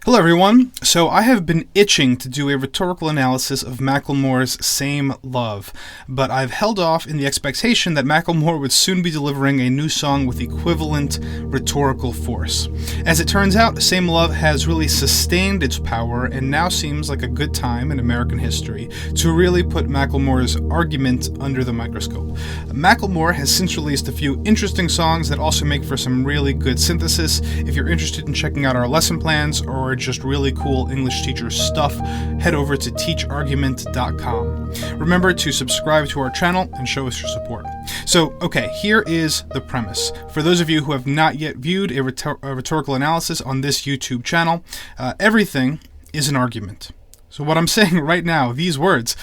Hello everyone. So I have been itching to do a rhetorical analysis of Macklemore's Same Love, but I've held off in the expectation that Macklemore would soon be delivering a new song with equivalent rhetorical force. As it turns out, Same Love has really sustained its power and now seems like a good time in American history to really put Macklemore's argument under the microscope. Macklemore has since released a few interesting songs that also make for some really good synthesis. If you're interested in checking out our lesson plans or just really cool English teacher stuff, head over to teachargument.com. Remember to subscribe to our channel and show us your support. So, okay, here is the premise. For those of you who have not yet viewed a rhetorical analysis on this YouTube channel, everything is an argument. So what I'm saying right now, these words,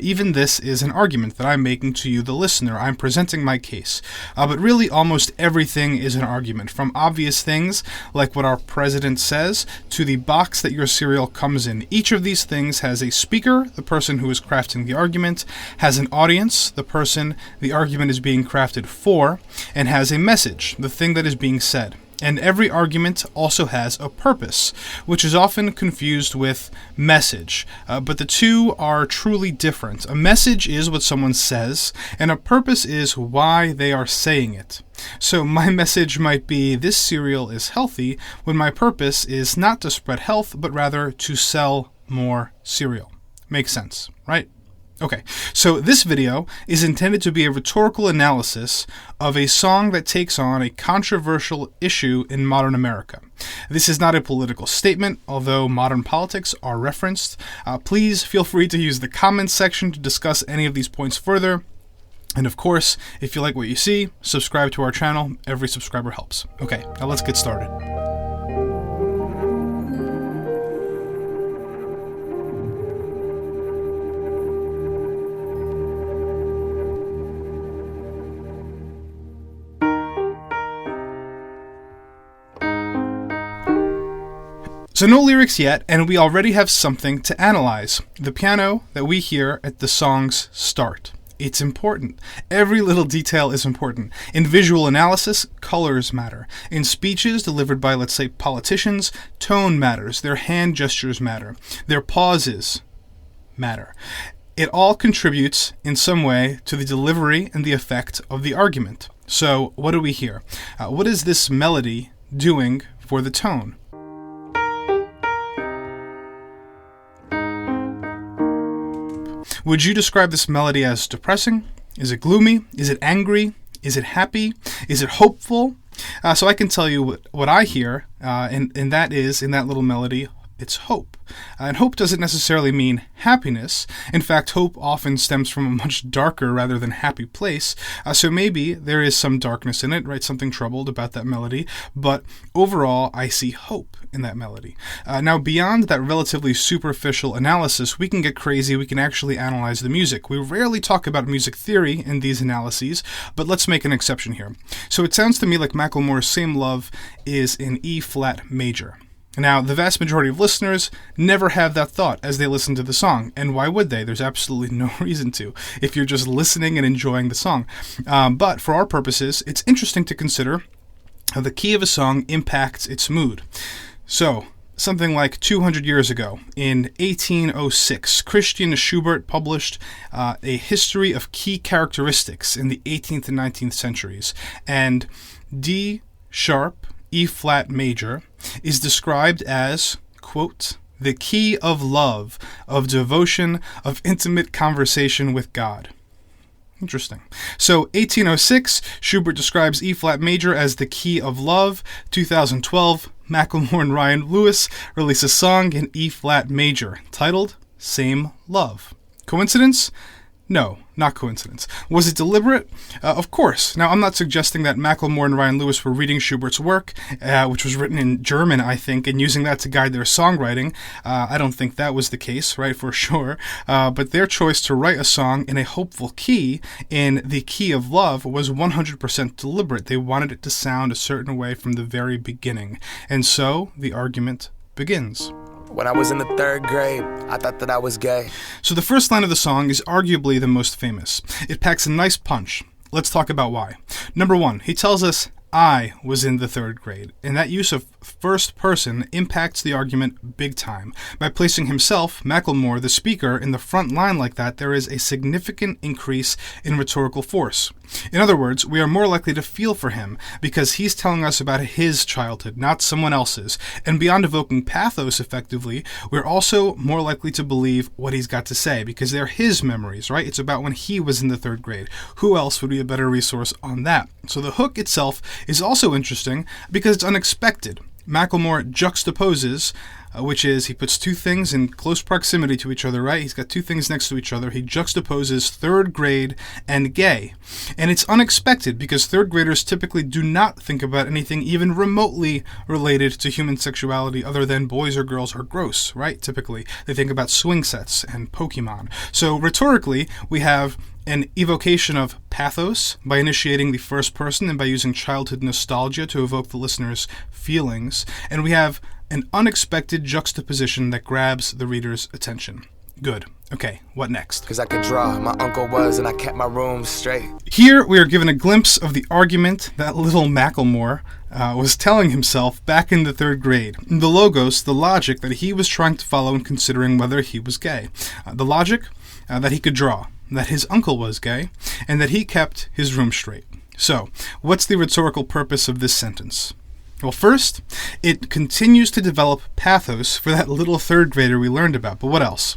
even this is an argument that I'm making to you, the listener. I'm presenting my case. But really, almost everything is an argument, from obvious things, like what our president says, to the box that your cereal comes in. Each of these things has a speaker, the person who is crafting the argument, has an audience, the person the argument is being crafted for, and has a message, the thing that is being said. And every argument also has a purpose, which is often confused with message. But the two are truly different. A message is what someone says, and a purpose is why they are saying it. So my message might be, this cereal is healthy, when my purpose is not to spread health, but rather to sell more cereal. Makes sense, right? Okay, so this video is intended to be a rhetorical analysis of a song that takes on a controversial issue in modern America. This is not a political statement, although modern politics are referenced. Please feel free to use the comments section to discuss any of these points further. And of course, if you like what you see, subscribe to our channel. Every subscriber helps. Okay, now let's get started. So no lyrics yet, and we already have something to analyze. The piano that we hear at the song's start. It's important. Every little detail is important. In visual analysis, colors matter. In speeches delivered by, let's say, politicians, tone matters. Their hand gestures matter. Their pauses matter. It all contributes in some way to the delivery and the effect of the argument. So what do we hear? What is this melody doing for the tone? Would you describe this melody as depressing? Is it gloomy? Is it angry? Is it happy? Is it hopeful? So I can tell you what I hear, and that is, in that little melody, it's hope. And hope doesn't necessarily mean happiness. In fact, hope often stems from a much darker rather than happy place. So maybe there is some darkness in it, right? Something troubled about that melody. But overall, I see hope in that melody. Now, beyond that relatively superficial analysis, we can get crazy. We can actually analyze the music. We rarely talk about music theory in these analyses, but let's make an exception here. So it sounds to me like Macklemore's Same Love is in E-flat major. Now, the vast majority of listeners never have that thought as they listen to the song, and why would they? There's absolutely no reason to, if you're just listening and enjoying the song. But for our purposes, it's interesting to consider how the key of a song impacts its mood. So, something like 200 years ago, in 1806, Christian Schubert published a history of key characteristics in the 18th and 19th centuries, and D sharp, E-flat major, is described as, quote, the key of love, of devotion, of intimate conversation with God. Interesting. So 1806, Schubert describes E-flat major as the key of love. 2012, Macklemore and Ryan Lewis release a song in E-flat major, titled Same Love. Coincidence? No, not coincidence. Was it deliberate? Of course. Now, I'm not suggesting that Macklemore and Ryan Lewis were reading Schubert's work, which was written in German, I think, and using that to guide their songwriting. I don't think that was the case, right, for sure. But their choice to write a song in a hopeful key, in the key of love, was 100% deliberate. They wanted it to sound a certain way from the very beginning. And so, the argument begins. When I was in the 3rd grade, I thought that I was gay. So the first line of the song is arguably the most famous. It packs a nice punch. Let's talk about why. Number one, he tells us, I was in the third grade, and that use of first person impacts the argument big time. By placing himself, Macklemore, the speaker, in the front line like that, there is a significant increase in rhetorical force. In other words, we are more likely to feel for him because he's telling us about his childhood, not someone else's. And beyond evoking pathos effectively, we're also more likely to believe what he's got to say because they're his memories, right? It's about when he was in the third grade. Who else would be a better resource on that? So the hook itself is also interesting because it's unexpected. Macklemore juxtaposes, which is he puts two things in close proximity to each other, right? He's got two things next to each other. He juxtaposes third grade and gay. And it's unexpected because third graders typically do not think about anything even remotely related to human sexuality other than boys or girls are gross, right? Typically, they think about swing sets and Pokemon. So rhetorically, we have an evocation of pathos by initiating the first person and by using childhood nostalgia to evoke the listener's feelings. And we have an unexpected juxtaposition that grabs the reader's attention. Good. Okay, what next? Cause I could draw, my uncle was, and I kept my room straight. Here we are given a glimpse of the argument that little Macklemore was telling himself back in the third grade. The logos, the logic that he was trying to follow in considering whether he was gay. The logic that he could draw, that his uncle was gay, and that he kept his room straight. So, what's the rhetorical purpose of this sentence? Well, first, it continues to develop pathos for that little third grader we learned about. But what else?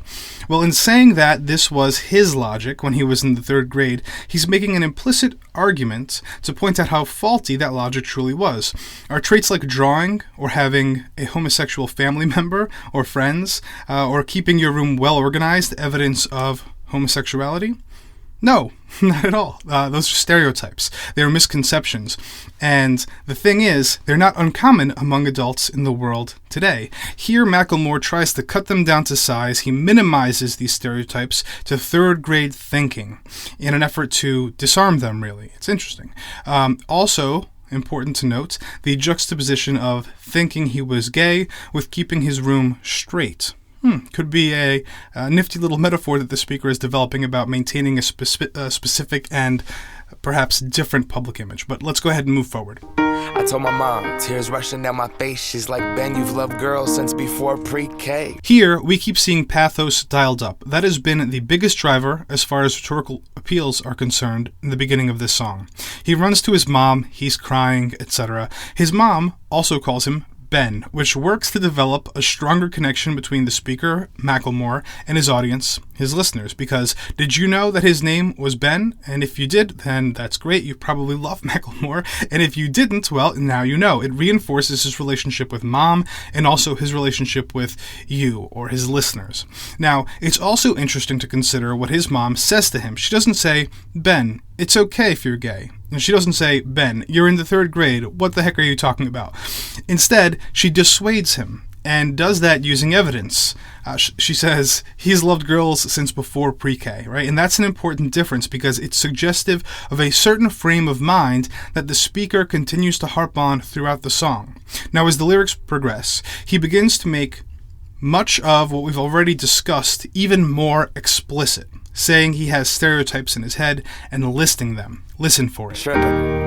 Well, in saying that this was his logic when he was in the third grade, he's making an implicit argument to point out how faulty that logic truly was. Are traits like drawing, or having a homosexual family member, or friends, or keeping your room well organized evidence of homosexuality? No, not at all. Those are stereotypes. They are misconceptions. And the thing is, they're not uncommon among adults in the world today. Here, Macklemore tries to cut them down to size. He minimizes these stereotypes to third grade thinking in an effort to disarm them, really. It's interesting. Also, important to note, the juxtaposition of thinking he was gay with keeping his room straight. Could be a nifty little metaphor that the speaker is developing about maintaining a specific and perhaps different public image. But let's go ahead and move forward. I told my mom, tears rushing down my face. She's like, Ben, you've loved girls since before pre-K. Here, we keep seeing pathos dialed up. That has been the biggest driver as far as rhetorical appeals are concerned in the beginning of this song. He runs to his mom, he's crying, etc. His mom also calls him Ben, which works to develop a stronger connection between the speaker, Macklemore, and his audience, his listeners. Because did you know that his name was Ben? And if you did, then that's great. You probably love Macklemore. And if you didn't, well, now you know. It reinforces his relationship with mom and also his relationship with you or his listeners. Now, it's also interesting to consider what his mom says to him. She doesn't say, Ben, it's okay if you're gay. And she doesn't say, Ben, you're in the third grade. What the heck are you talking about? Instead, she dissuades him and does that using evidence. She says, he's loved girls since before pre-K, right? And that's an important difference because it's suggestive of a certain frame of mind that the speaker continues to harp on throughout the song. Now, as the lyrics progress, he begins to make much of what we've already discussed even more explicit, saying he has stereotypes in his head and listing them. Listen for it. Trippin'.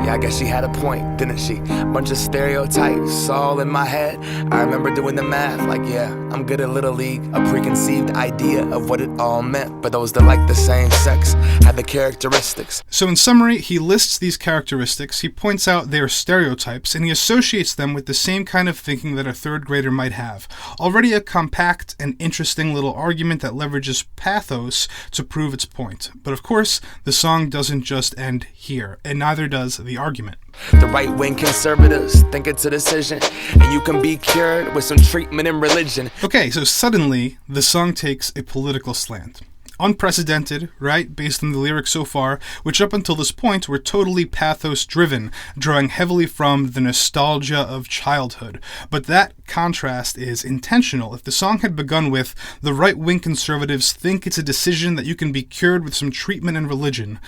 Yeah, I guess she had a point, didn't she? Bunch of stereotypes all in my head. I remember doing the math, like, yeah, I'm good at Little League. A preconceived idea of what it all meant. But those that like the same sex had the characteristics. So in summary, he lists these characteristics, he points out their stereotypes, and he associates them with the same kind of thinking that a third grader might have. Already a compact and interesting little argument that leverages pathos to prove its point. But of course, the song doesn't just end here, and neither does the argument. The right-wing conservatives think it's a decision, and you can be cured with some treatment in religion. Okay, so suddenly, the song takes a political slant. Unprecedented, right, based on the lyrics so far, which up until this point were totally pathos-driven, drawing heavily from the nostalgia of childhood. But that contrast is intentional. If the song had begun with, the right-wing conservatives think it's a decision that you can be cured with some treatment and religion,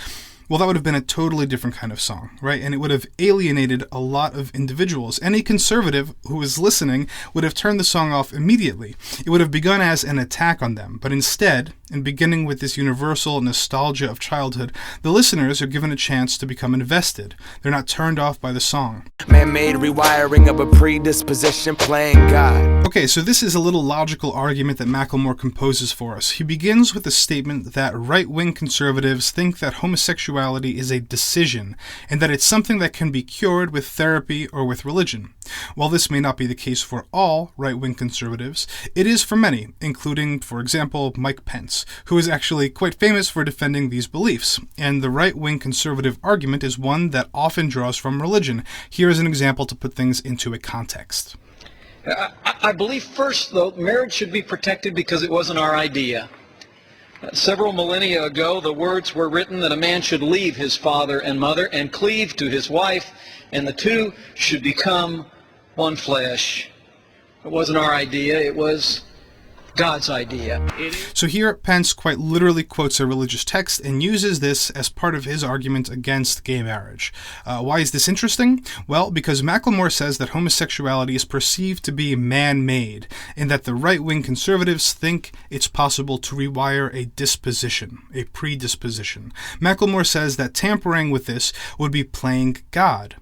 well, that would have been a totally different kind of song, right? And it would have alienated a lot of individuals. Any conservative who was listening would have turned the song off immediately. It would have begun as an attack on them. But instead, in beginning with this universal nostalgia of childhood, the listeners are given a chance to become invested. They're not turned off by the song. Man-made rewiring of a predisposition playing God. Okay, so this is a little logical argument that Macklemore composes for us. He begins with a statement that right-wing conservatives think that homosexuality is a decision, and that it's something that can be cured with therapy or with religion. While this may not be the case for all right-wing conservatives, it is for many, including, for example, Mike Pence, who is actually quite famous for defending these beliefs. And the right-wing conservative argument is one that often draws from religion. Here is an example to put things into a context. I believe first, though, marriage should be protected because it wasn't our idea. Several millennia ago, the words were written that a man should leave his father and mother and cleave to his wife, and the two should become one flesh. It wasn't our idea, it was God's idea. So here, Pence quite literally quotes a religious text and uses this as part of his argument against gay marriage. Why is this interesting? Well, because Macklemore says that homosexuality is perceived to be man-made, and that the right-wing conservatives think it's possible to rewire a disposition, a predisposition. Macklemore says that tampering with this would be playing God.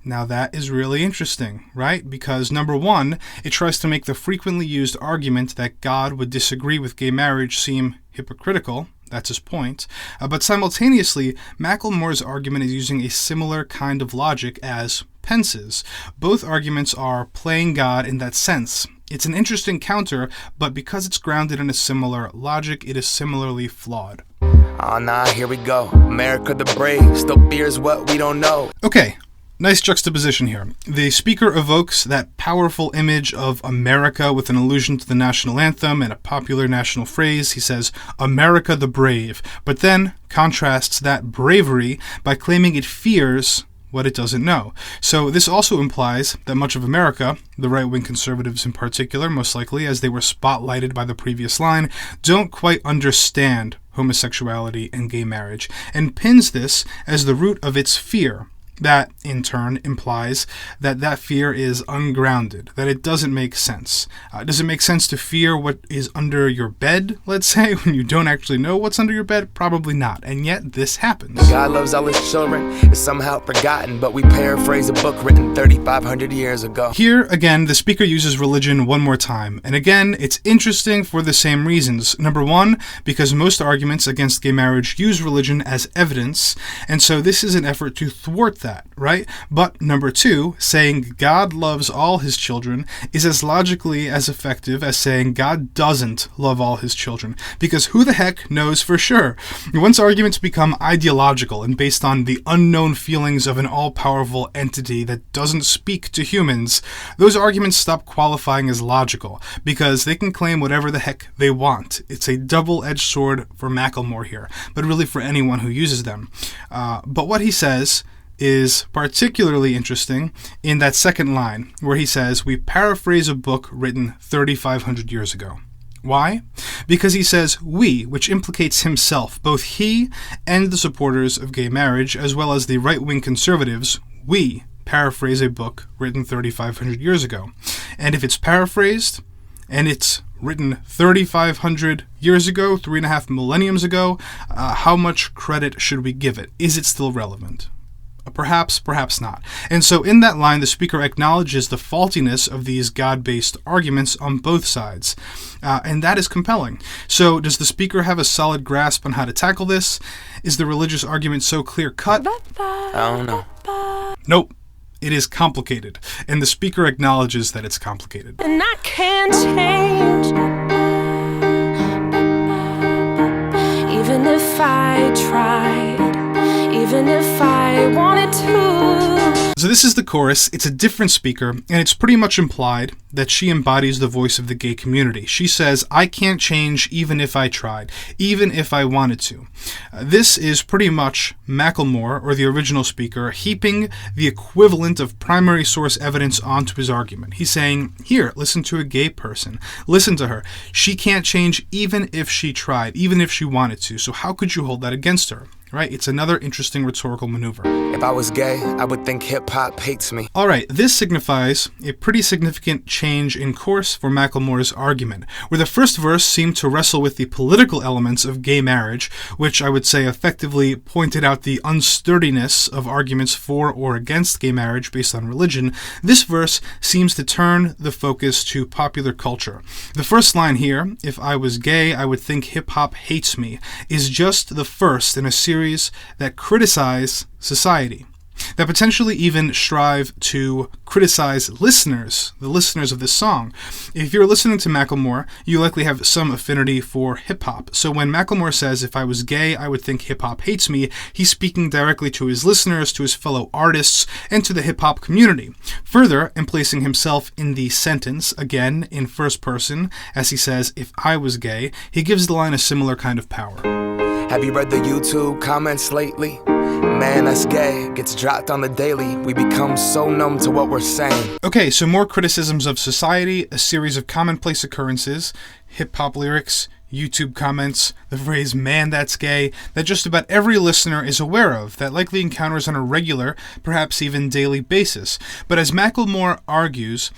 Now that is really interesting, right? Because number one, it tries to make the frequently used argument that God would disagree with gay marriage seem hypocritical. That's his point. But simultaneously, Macklemore's argument is using a similar kind of logic as Pence's. Both arguments are playing God in that sense. It's an interesting counter, but because it's grounded in a similar logic, it is similarly flawed. Oh nah, here we go. America the brave still fears what we don't know. Okay. Nice juxtaposition here. The speaker evokes that powerful image of America with an allusion to the national anthem and a popular national phrase. He says, America the brave, but then contrasts that bravery by claiming it fears what it doesn't know. So this also implies that much of America, the right-wing conservatives in particular, most likely, as they were spotlighted by the previous line, don't quite understand homosexuality and gay marriage, and pins this as the root of its fear. That, in turn, implies that that fear is ungrounded, that it doesn't make sense. Does it make sense to fear what is under your bed, let's say, when you don't actually know what's under your bed? Probably not. And yet, this happens. God loves all his children is somehow forgotten, but we paraphrase a book written 3,500 years ago. Here, again, the speaker uses religion one more time. And again, it's interesting for the same reasons. Number one, because most arguments against gay marriage use religion as evidence, and so this is an effort to thwart that, right? But number two, saying God loves all his children is as logically as effective as saying God doesn't love all his children, because who the heck knows for sure? Once arguments become ideological and based on the unknown feelings of an all-powerful entity that doesn't speak to humans, those arguments stop qualifying as logical, because they can claim whatever the heck they want. It's a double-edged sword for Macklemore here, but really for anyone who uses them. But what he says is particularly interesting in that second line, where he says, we paraphrase a book written 3,500 years ago. Why? Because he says we, which implicates himself, both he and the supporters of gay marriage, as well as the right-wing conservatives, we paraphrase a book written 3,500 years ago. And if it's paraphrased, and it's written 3,500 years ago, 3.5 millenniums ago, how much credit should we give it? Is it still relevant? Perhaps, perhaps not. And so in that line, the speaker acknowledges the faultiness of these God-based arguments on both sides. And that is compelling. So does the speaker have a solid grasp on how to tackle this? Is the religious argument so clear-cut? I don't know. Nope. It is complicated. And the speaker acknowledges that it's complicated. And I can't change, even if I tried, even if I wanted to. So this is the chorus. It's a different speaker, and it's pretty much implied that she embodies the voice of the gay community. She says, I can't change even if I tried, even if I wanted to. This is pretty much Macklemore, or the original speaker, heaping the equivalent of primary source evidence onto his argument. He's saying, here, listen to a gay person. Listen to her. She can't change even if she tried, even if she wanted to. So how could you hold that against her? Right? It's another interesting rhetorical maneuver. If I was gay, I would think hip-hop hates me. All right, this signifies a pretty significant change in course for Macklemore's argument, where the first verse seemed to wrestle with the political elements of gay marriage, which I would say effectively pointed out the unsturdiness of arguments for or against gay marriage based on religion. This verse seems to turn the focus to popular culture. The first line here, if I was gay, I would think hip-hop hates me, is just the first in a series that criticize society, that potentially even strive to criticize listeners, the listeners of this song. If you're listening to Macklemore, you likely have some affinity for hip-hop. So when Macklemore says, if I was gay, I would think hip-hop hates me, he's speaking directly to his listeners, to his fellow artists, and to the hip-hop community. Further, in placing himself in the sentence, again, in first person, as he says, if I was gay, he gives the line a similar kind of power. Have you read the YouTube comments lately? Man, that's gay. Gets dropped on the daily. We become so numb to what we're saying. Okay, so more criticisms of society, a series of commonplace occurrences, hip-hop lyrics, YouTube comments, the phrase, man, that's gay, that just about every listener is aware of, that likely encounters on a regular, perhaps even daily basis. But as Macklemore argues,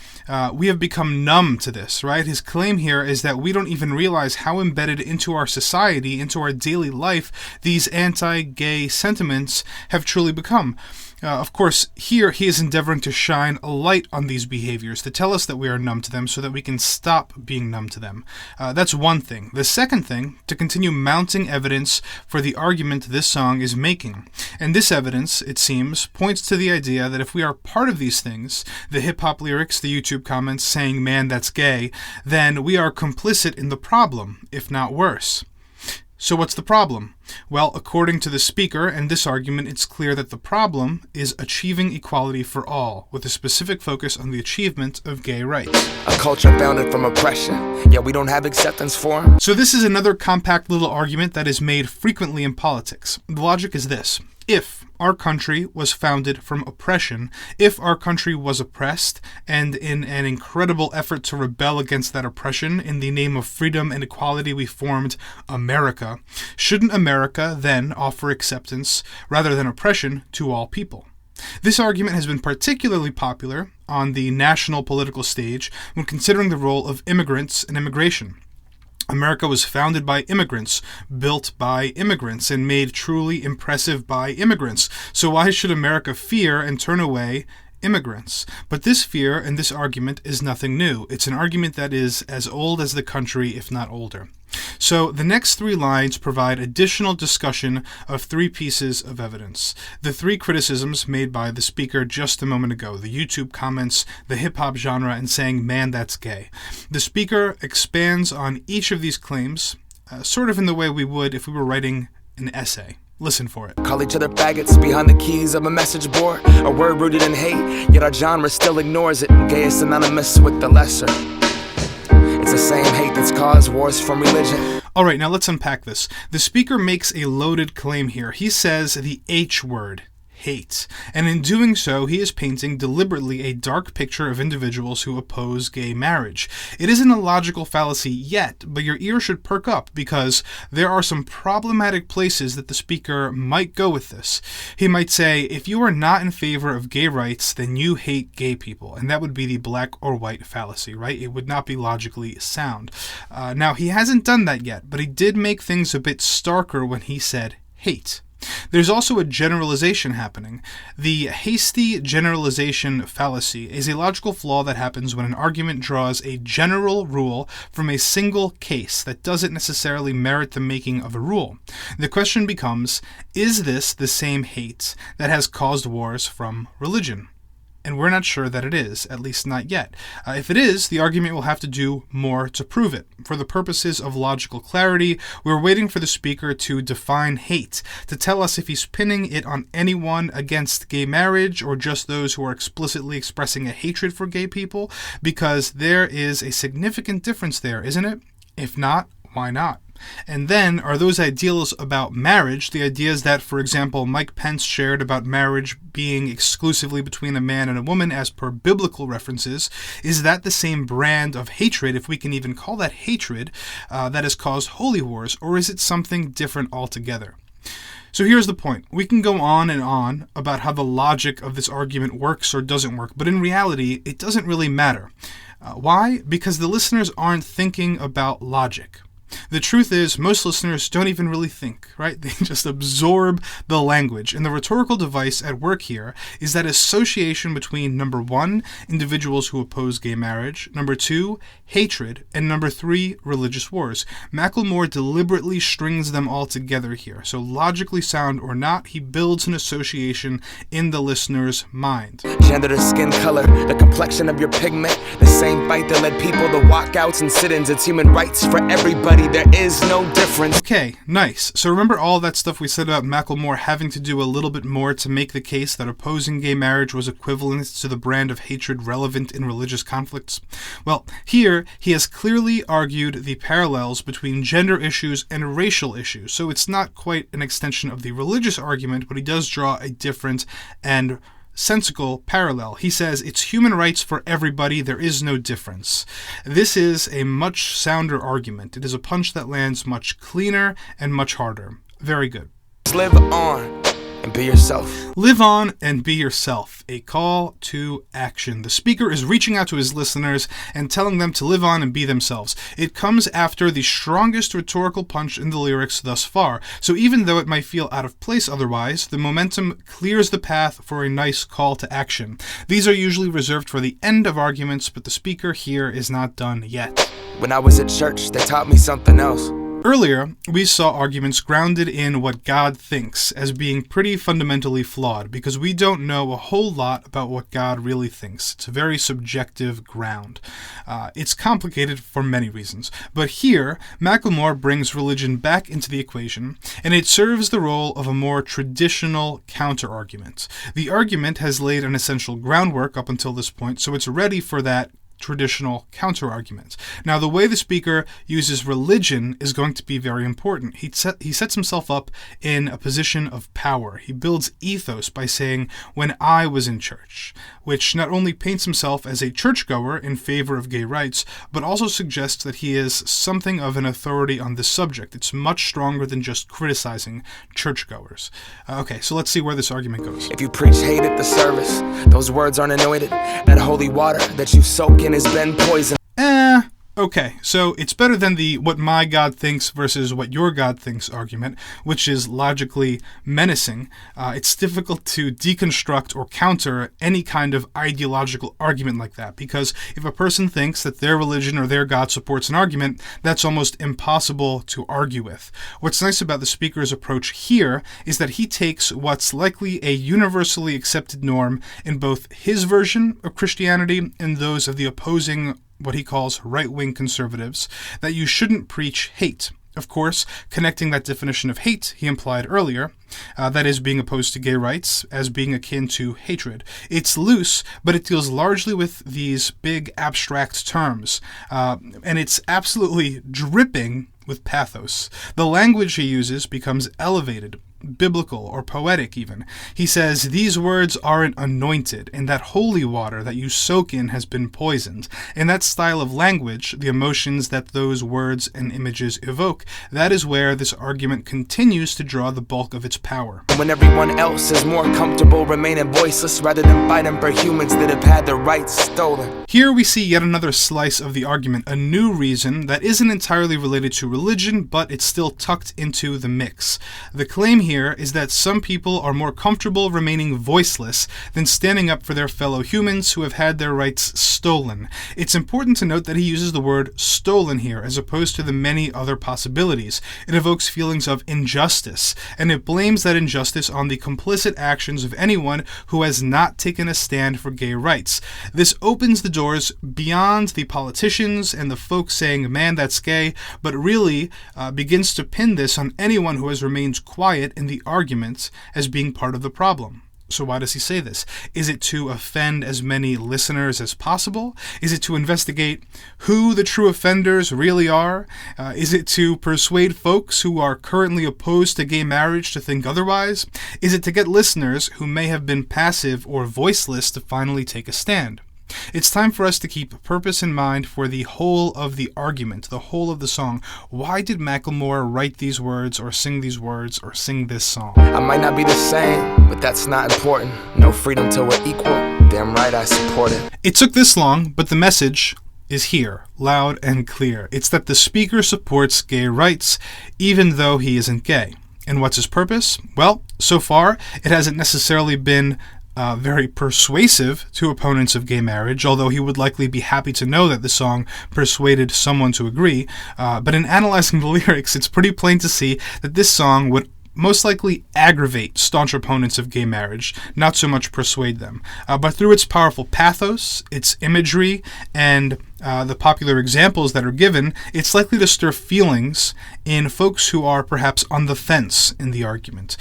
we have become numb to this, right? His claim here is that we don't even realize how embedded into our society, into our daily life, these anti-gay sentiments have truly become. Of course, here he is endeavoring to shine a light on these behaviors, to tell us that we are numb to them so that we can stop being numb to them. That's one thing. The second thing, to continue mounting evidence for the argument this song is making. And this evidence, it seems, points to the idea that if we are part of these things, the hip-hop lyrics, the YouTube comments saying, man, that's gay, then we are complicit in the problem, if not worse. So what's the problem? Well, according to the speaker and this argument, it's clear that the problem is achieving equality for all, with a specific focus on the achievement of gay rights. A culture founded from oppression, yet we don't have acceptance for them. So this is another compact little argument that is made frequently in politics. The logic is this. If our country was founded from oppression, if our country was oppressed, and in an incredible effort to rebel against that oppression, in the name of freedom and equality we formed America, shouldn't America then offer acceptance rather than oppression to all people? This argument has been particularly popular on the national political stage when considering the role of immigrants and immigration. America was founded by immigrants, built by immigrants, and made truly impressive by immigrants. So why should America fear and turn away immigrants? But this fear and this argument is nothing new. It's an argument that is as old as the country, if not older. So the next three lines provide additional discussion of three pieces of evidence. The three criticisms made by the speaker just a moment ago, the YouTube comments, the hip-hop genre, and saying, man, that's gay. The speaker expands on each of these claims, sort of in the way we would if we were writing an essay. Listen for it. Call each other faggots behind the keys of a message board. A word rooted in hate, yet our genre still ignores it. Gay is synonymous with the lesser. It's the same hate that's caused wars from religion. All right, now let's unpack this. The speaker makes a loaded claim here. He says the H word, hate. And in doing so, he is painting deliberately a dark picture of individuals who oppose gay marriage. It isn't a logical fallacy yet, but your ear should perk up because there are some problematic places that the speaker might go with this. He might say, if you are not in favor of gay rights, then you hate gay people. And that would be the black or white fallacy, right? It would not be logically sound. Now, he hasn't done that yet, but he did make things a bit starker when he said hate. There's also a generalization happening. The hasty generalization fallacy is a logical flaw that happens when an argument draws a general rule from a single case that doesn't necessarily merit the making of a rule. The question becomes, is this the same hate that has caused wars from religion? And we're not sure that it is, at least not yet. If it is, the argument will have to do more to prove it. For the purposes of logical clarity, we're waiting for the speaker to define hate, to tell us if he's pinning it on anyone against gay marriage or just those who are explicitly expressing a hatred for gay people, because there is a significant difference there, isn't it? If not, why not? And then, are those ideals about marriage, the ideas that, for example, Mike Pence shared about marriage being exclusively between a man and a woman as per biblical references, is that the same brand of hatred, if we can even call that hatred, that has caused holy wars, or is it something different altogether? So here's the point. We can go on and on about how the logic of this argument works or doesn't work, but in reality, it doesn't really matter. Why? Because the listeners aren't thinking about logic. The truth is, most listeners don't even really think, right? They just absorb the language. And the rhetorical device at work here is that association between, number one, individuals who oppose gay marriage, number two, hatred, and number three, religious wars. Macklemore deliberately strings them all together here. So logically sound or not, he builds an association in the listener's mind. Gender to skin color, the complexion of your pigment, the same fight that led people to walkouts and sit-ins. It's human rights for everybody. There is no difference. Okay, nice. So remember all that stuff we said about Macklemore having to do a little bit more to make the case that opposing gay marriage was equivalent to the brand of hatred relevant in religious conflicts? Well, here he has clearly argued the parallels between gender issues and racial issues. So it's not quite an extension of the religious argument, but he does draw a different and sensical parallel. He says it's human rights for everybody, there is no difference. This is a much sounder argument. It is a punch that lands much cleaner and much harder. Very good. Live on and be yourself. Live on and be yourself. A call to action. The speaker is reaching out to his listeners and telling them to live on and be themselves. It comes after the strongest rhetorical punch in the lyrics thus far. So even though it might feel out of place otherwise, the momentum clears the path for a nice call to action. These are usually reserved for the end of arguments, but the speaker here is not done yet. When I was at church, they taught me something else. Earlier, we saw arguments grounded in what God thinks as being pretty fundamentally flawed because we don't know a whole lot about what God really thinks. It's a very subjective ground. It's complicated for many reasons. But here, Macklemore brings religion back into the equation, and it serves the role of a more traditional counter-argument. The argument has laid an essential groundwork up until this point, so it's ready for that traditional counter-argument. Now, the way the speaker uses religion is going to be very important. He sets himself up in a position of power. He builds ethos by saying, when I was in church, which not only paints himself as a churchgoer in favor of gay rights, but also suggests that he is something of an authority on this subject. It's much stronger than just criticizing churchgoers. Okay, so let's see where this argument goes. If you preach hate at the service, those words aren't anointed. That holy water that you soak in has been poisoned. Okay, so it's better than the what my God thinks versus what your God thinks argument, which is logically menacing. It's difficult to deconstruct or counter any kind of ideological argument like that, because if a person thinks that their religion or their God supports an argument, that's almost impossible to argue with. What's nice about the speaker's approach here is that he takes what's likely a universally accepted norm in both his version of Christianity and those of the opposing what he calls right-wing conservatives, that you shouldn't preach hate. Of course, connecting that definition of hate he implied earlier, that is being opposed to gay rights, as being akin to hatred. It's loose, but it deals largely with these big abstract terms, and it's absolutely dripping with pathos. The language he uses becomes elevated, biblical, or poetic even. He says, these words aren't anointed, and that holy water that you soak in has been poisoned. In that style of language, the emotions that those words and images evoke, that is where this argument continues to draw the bulk of its power. When everyone else is more comfortable remaining voiceless rather than fighting for humans that have had their rights stolen. Here we see yet another slice of the argument, a new reason that isn't entirely related to religion, but it's still tucked into the mix. The claim here is that some people are more comfortable remaining voiceless than standing up for their fellow humans who have had their rights stolen. It's important to note that he uses the word stolen here as opposed to the many other possibilities. It evokes feelings of injustice, and it blames that injustice on the complicit actions of anyone who has not taken a stand for gay rights. This opens the doors beyond the politicians and the folks saying, man, that's gay, but really begins to pin this on anyone who has remained quiet in the argument as being part of the problem. So why does he say this? Is it to offend as many listeners as possible? Is it to investigate who the true offenders really are? Is it to persuade folks who are currently opposed to gay marriage to think otherwise? Is it to get listeners who may have been passive or voiceless to finally take a stand? It's time for us to keep purpose in mind for the whole of the argument, the whole of the song. Why did Macklemore write these words or sing these words or sing this song? I might not be the same, but that's not important. No freedom till we're equal. Damn right I support it. It took this long, but the message is here, loud and clear. It's that the speaker supports gay rights, even though he isn't gay. And what's his purpose? Well, so far, it hasn't necessarily been very persuasive to opponents of gay marriage, although he would likely be happy to know that the song persuaded someone to agree. But in analyzing the lyrics, it's pretty plain to see that this song would most likely aggravate staunch opponents of gay marriage, not so much persuade them. But through its powerful pathos, its imagery, and the popular examples that are given, it's likely to stir feelings in folks who are perhaps on the fence in the argument.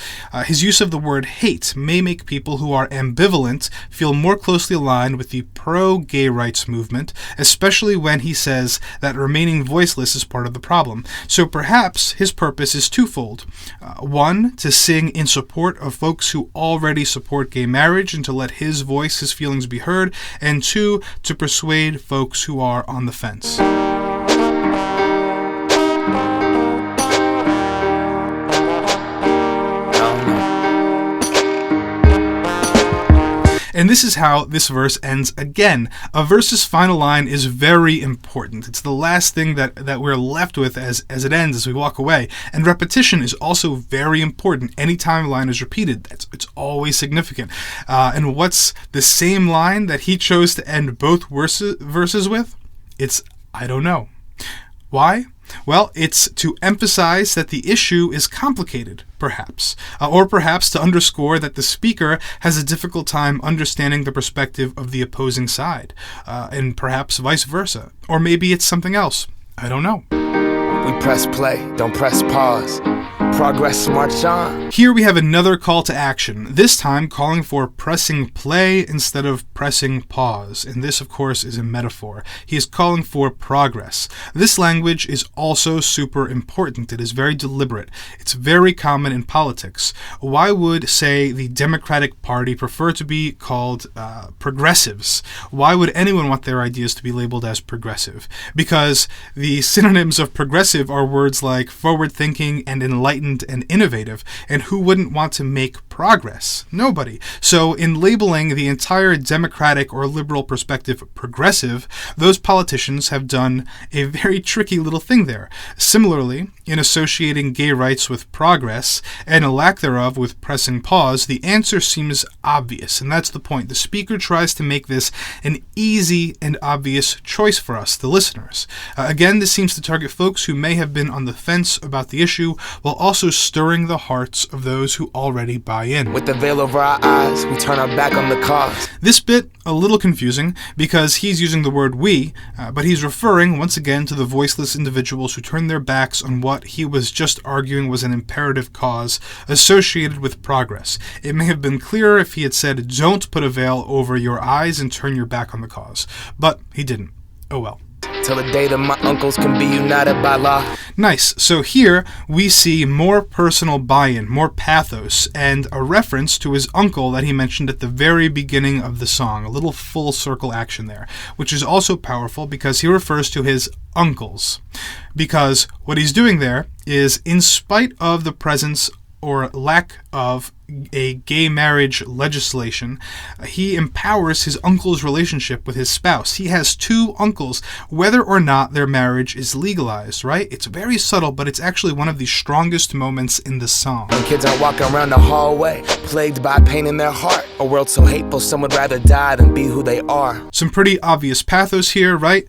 His use of the word hate may make people who are ambivalent feel more closely aligned with the pro-gay rights movement, especially when he says that remaining voiceless is part of the problem. So perhaps his purpose is twofold. One, to sing in support of folks who already support gay marriage and to let his voice, his feelings be heard, and two, to persuade folks who are on the fence. And this is how this verse ends again. A verse's final line is very important. It's the last thing that we're left with as it ends, as we walk away. And repetition is also very important. Anytime a line is repeated, it's always significant. And what's the same line that he chose to end both verses with? It's, I don't know. Why? Well, it's to emphasize that the issue is complicated, perhaps, or perhaps to underscore that the speaker has a difficult time understanding the perspective of the opposing side, and perhaps vice versa. Or maybe it's something else. I don't know. We press play, don't press pause. Progress, march on. Here we have another call to action, this time calling for pressing play instead of pressing pause. And this, of course, is a metaphor. He is calling for progress. This language is also super important. It is very deliberate. It's very common in politics. Why would, say, the Democratic Party prefer to be called progressives? Why would anyone want their ideas to be labeled as progressive? Because the synonyms of progressive are words like forward-thinking and enlightened and innovative, and who wouldn't want to make progress? Nobody. So in labeling the entire Democratic or liberal perspective progressive, those politicians have done a very tricky little thing there. Similarly, in associating gay rights with progress and a lack thereof with pressing pause, the answer seems obvious, and that's the point. The speaker tries to make this an easy and obvious choice for us, the listeners. Again, this seems to target folks who may have been on the fence about the issue, while also stirring the hearts of those who already buy in. With the veil over our eyes, we turn our back on the cause. This bit, a little confusing, because he's using the word we, but he's referring, once again, to the voiceless individuals who turn their backs on what he was just arguing was an imperative cause associated with progress. It may have been clearer if he had said, don't put a veil over your eyes and turn your back on the cause. But he didn't. Oh well. Till the day that my uncles can be united by law. Nice. So here we see more personal buy-in, more pathos, and a reference to his uncle that he mentioned at the very beginning of the song. A little full circle action there, which is also powerful because he refers to his uncles. Because what he's doing there is, in spite of the presence or lack of a gay marriage legislation, he empowers his uncle's relationship with his spouse. He has two uncles, whether or not their marriage is legalized, right? It's very subtle, but it's actually one of the strongest moments in the song. When kids are walking around the hallway, plagued by pain in their heart, a world so hateful some would rather die than be who they are. Some pretty obvious pathos here, right?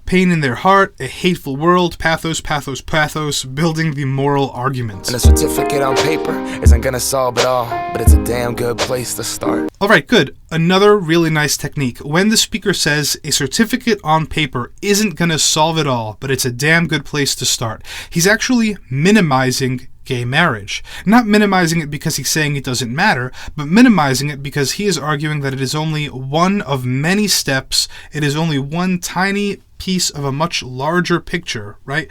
Pain in their heart, a hateful world, pathos, pathos, pathos, building the moral argument. And a certificate on paper isn't gonna solve it all, but it's a damn good place to start. Alright, good. Another really nice technique. When the speaker says a certificate on paper isn't gonna solve it all, but it's a damn good place to start, he's actually minimizing gay marriage. Not minimizing it because he's saying it doesn't matter, but minimizing it because he is arguing that it is only one of many steps, it is only one tiny piece of a much larger picture, right?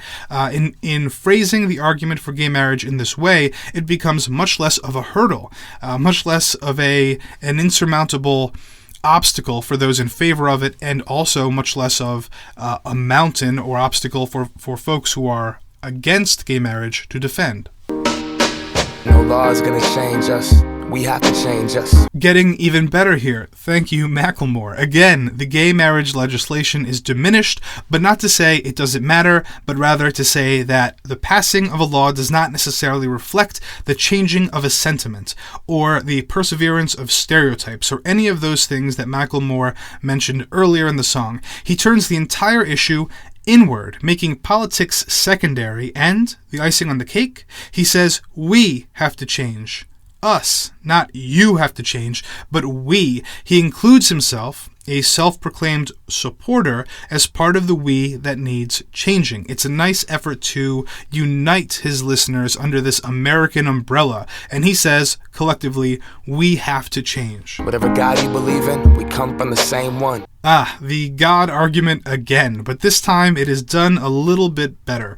In phrasing the argument for gay marriage in this way, it becomes much less of a hurdle, much less of an insurmountable obstacle for those in favor of it, and also much less of a mountain or obstacle for folks who are against gay marriage to defend. No law is gonna change us. We have to change us. Getting even better here. Thank you, Macklemore. Again, the gay marriage legislation is diminished, but not to say it doesn't matter, but rather to say that the passing of a law does not necessarily reflect the changing of a sentiment, or the perseverance of stereotypes, or any of those things that Macklemore mentioned earlier in the song. He turns the entire issue inward, making politics secondary, and, the icing on the cake, he says we have to change. Us, not you have to change, but we. He includes himself, a self-proclaimed supporter, as part of the we that needs changing. It's a nice effort to unite his listeners under this American umbrella, and he says, collectively, we have to change. Whatever God you believe in, we come from the same one. The God argument again, but this time it is done a little bit better.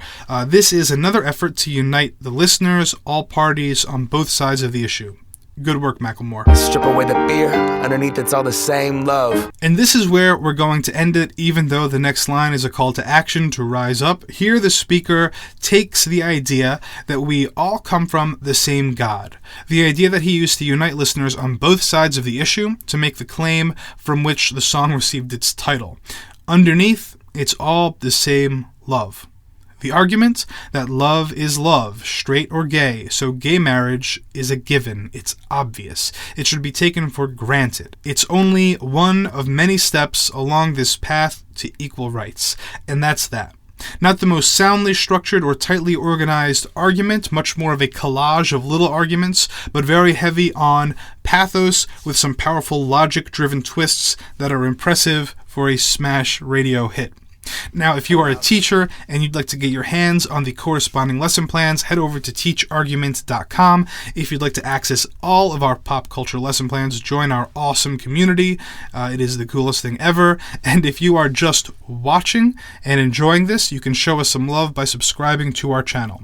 This is another effort to unite the listeners, all parties, on both sides of the issue. Good work, Macklemore. Strip away the fear, underneath it's all the same love. And this is where we're going to end it, even though the next line is a call to action to rise up. Here the speaker takes the idea that we all come from the same God. The idea that he used to unite listeners on both sides of the issue to make the claim from which the song received its title. Underneath, it's all the same love. The argument that love is love, straight or gay, so gay marriage is a given. It's obvious. It should be taken for granted. It's only one of many steps along this path to equal rights, and that's that. Not the most soundly structured or tightly organized argument, much more of a collage of little arguments, but very heavy on pathos with some powerful logic-driven twists that are impressive for a smash radio hit. Now, if you are a teacher and you'd like to get your hands on the corresponding lesson plans, head over to teachargument.com. If you'd like to access all of our pop culture lesson plans, join our awesome community. It is the coolest thing ever. And if you are just watching and enjoying this, you can show us some love by subscribing to our channel.